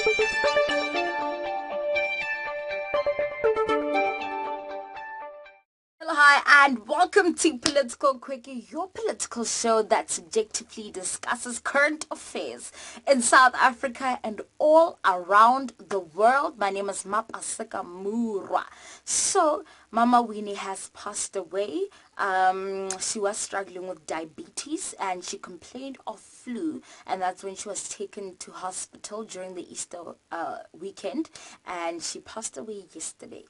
Hello, hi, and welcome to Political Quickie, your political show that subjectively discusses current affairs in South Africa and all around the world. My name is Mapasika Murwa. So, Mama Winnie has passed away. She was struggling with diabetes and she complained of flu, and that's when she was taken to hospital during the Easter weekend, and she passed away yesterday.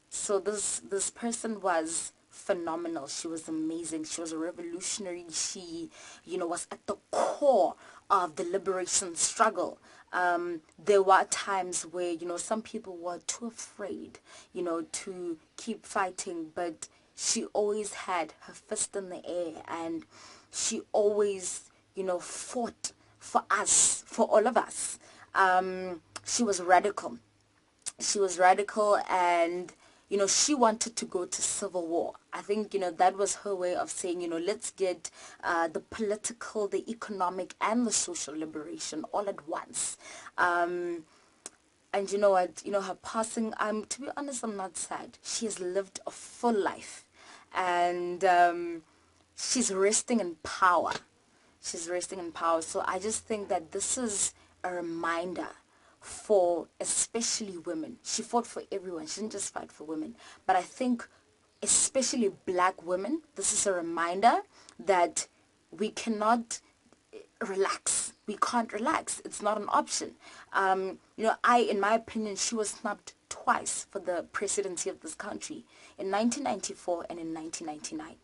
So this person was phenomenal. She was amazing. She was a revolutionary. She, was at the core of the liberation struggle. There were times where, some people were too afraid, to keep fighting, but she always had her fist in the air, and she always, fought for us, for all of us. She was radical. And she wanted to go to civil war. I think that was her way of saying, let's get the political, the economic, and the social liberation all at once. And you know what, her passing, to be honest, I'm not sad. She has lived a full life, and she's resting in power. So I just think that this is a reminder for especially women. She fought for everyone. She didn't just fight for women. But I think especially black women, this is a reminder that we cannot relax. We can't relax. It's not an option. In my opinion, she was snubbed twice for the presidency of this country, in 1994 and in 1999.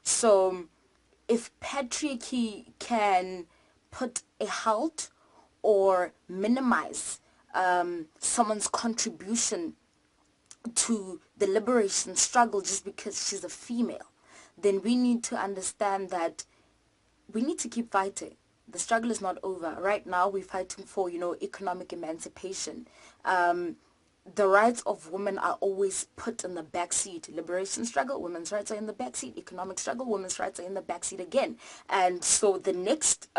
So if patriarchy can put a halt or minimize someone's contribution to the liberation struggle just because she's a female, then we need to understand that we need to keep fighting. The struggle is not over. Right now we're fighting for, economic emancipation. The rights of women are always put in the backseat. Liberation struggle, women's rights are in the backseat. Economic struggle, women's rights are in the backseat again. And so the next,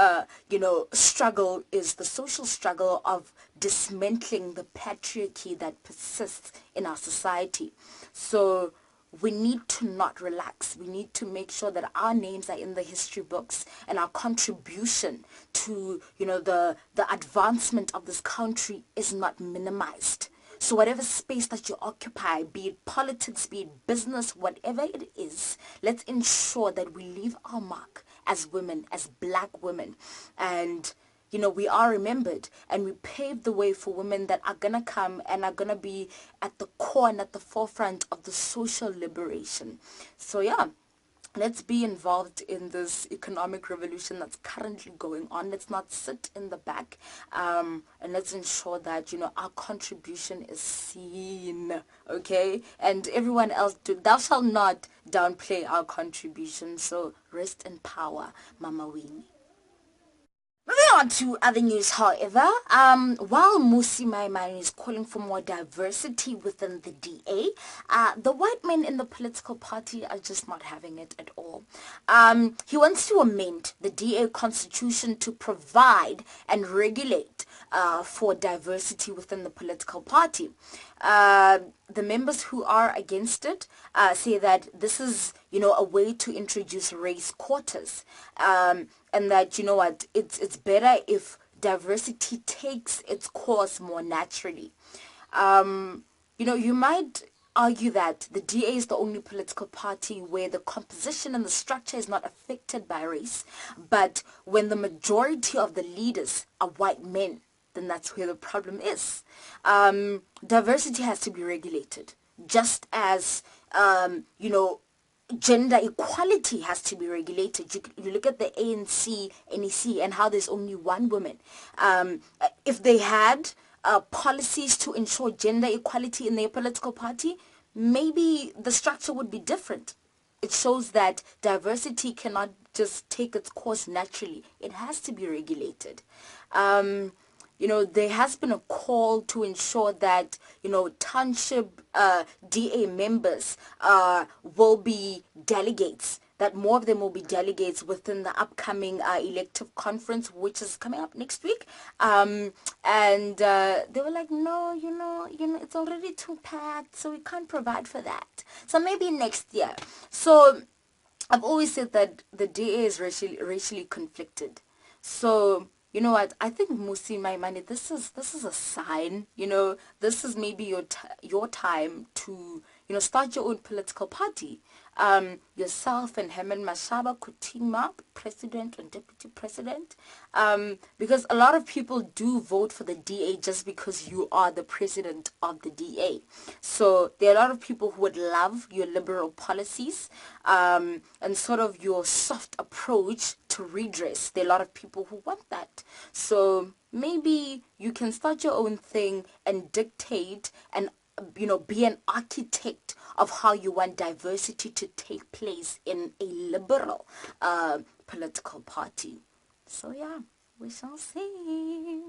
struggle is the social struggle of dismantling the patriarchy that persists in our society. So we need to not relax. We need to make sure that our names are in the history books and our contribution to, the advancement of this country is not minimized. So whatever space that you occupy, be it politics, be it business, whatever it is, let's ensure that we leave our mark as women, as black women. And, we are remembered, and we pave the way for women that are going to come and are going to be at the core and at the forefront of the social liberation. So yeah. Let's be involved in this economic revolution that's currently going on. Let's not sit in the back, and let's ensure that, our contribution is seen, okay? And everyone else, thou shalt not downplay our contribution. So rest in power, Mama Winnie. Moving on to other news, however, while Musi Maimane is calling for more diversity within the DA, the white men in the political party are just not having it at all. He wants to amend the DA constitution to provide and regulate for diversity within the political party. The members who are against it say that this is, a way to introduce race quotas, and that, it's better if diversity takes its course more naturally. You might argue that the DA is the only political party where the composition and the structure is not affected by race, but when the majority of the leaders are white men, then that's where the problem is. Diversity has to be regulated, just as, gender equality has to be regulated. You look at the ANC, NEC, and how there's only one woman. If they had policies to ensure gender equality in their political party, maybe the structure would be different. It shows that diversity cannot just take its course naturally. It has to be regulated. There has been a call to ensure that, township DA members will be delegates, that more of them will be delegates within the upcoming elective conference, which is coming up next week. And And they were like, no, it's already too packed, so we can't provide for that. So maybe next year. So I've always said that the DA is racially conflicted. So you know what? I think Musi, my money, this is a sign. This is maybe your time to start your own political party. Yourself and Herman Mashaba could team up, president and deputy president, because a lot of people do vote for the DA just because you are the president of the DA. So there are a lot of people who would love your liberal policies, and sort of your soft approach to redress. There are a lot of people who want that. So maybe you can start your own thing and dictate and be an architect of how you want diversity to take place in a liberal political party. So yeah, we shall see.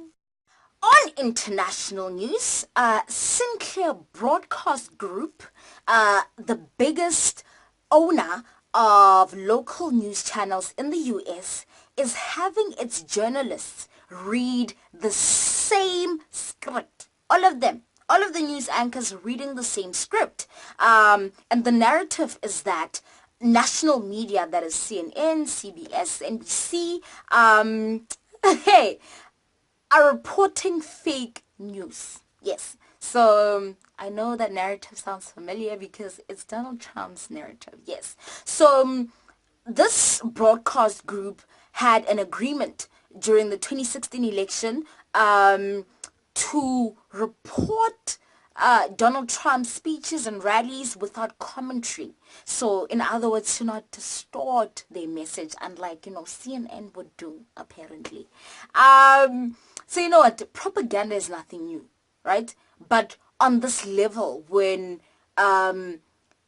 On international news, Sinclair Broadcast Group, the biggest owner of local news channels in the US, is having its journalists read the same script. All of them. All of the news anchors reading the same script. And the narrative is that national media, that is CNN, CBS, NBC, hey, are reporting fake news. Yes. So I know that narrative sounds familiar because it's Donald Trump's narrative. Yes. So this broadcast group had an agreement during the 2016 election to report Donald Trump's speeches and rallies without commentary. So, in other words, to not distort their message, unlike, CNN would do, apparently. So, you know what? Propaganda is nothing new, right? But on this level, when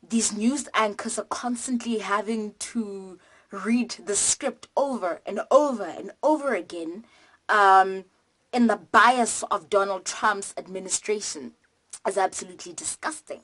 these news anchors are constantly having to read the script over and over and over again, in the bias of Donald Trump's administration, is absolutely disgusting.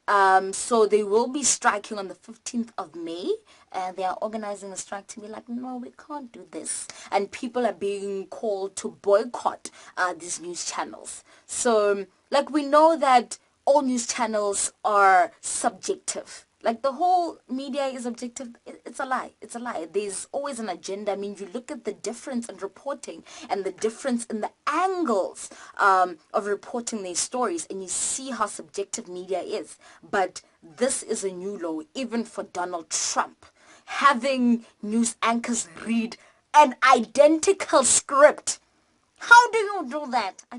So they will be striking on the 15th of May, and they are organizing a strike to be like, no, we can't do this. And people are being called to boycott these news channels. So, like, we know that all news channels are subjective. Like, the whole media is objective. It's a lie. It's a lie. There's always an agenda. I mean, you look at the difference in reporting and the difference in the angles of reporting these stories, and you see how subjective media is. But this is a new law, even for Donald Trump. Having news anchors read an identical script. How do you do that? I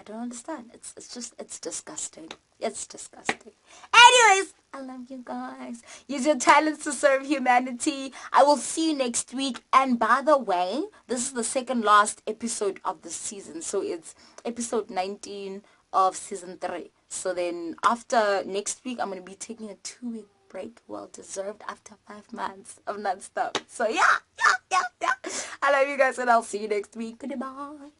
don't understand. It's disgusting. It's disgusting. Anyways, I love you guys. Use your talents to serve humanity. I will see you next week. And by the way, this is the second last episode of the season. So it's episode 19 of season 3. So then after next week, I'm going to be taking a 2-week break. Well deserved after 5 months of non-stop. So yeah. I love you guys, and I'll see you next week. Goodbye.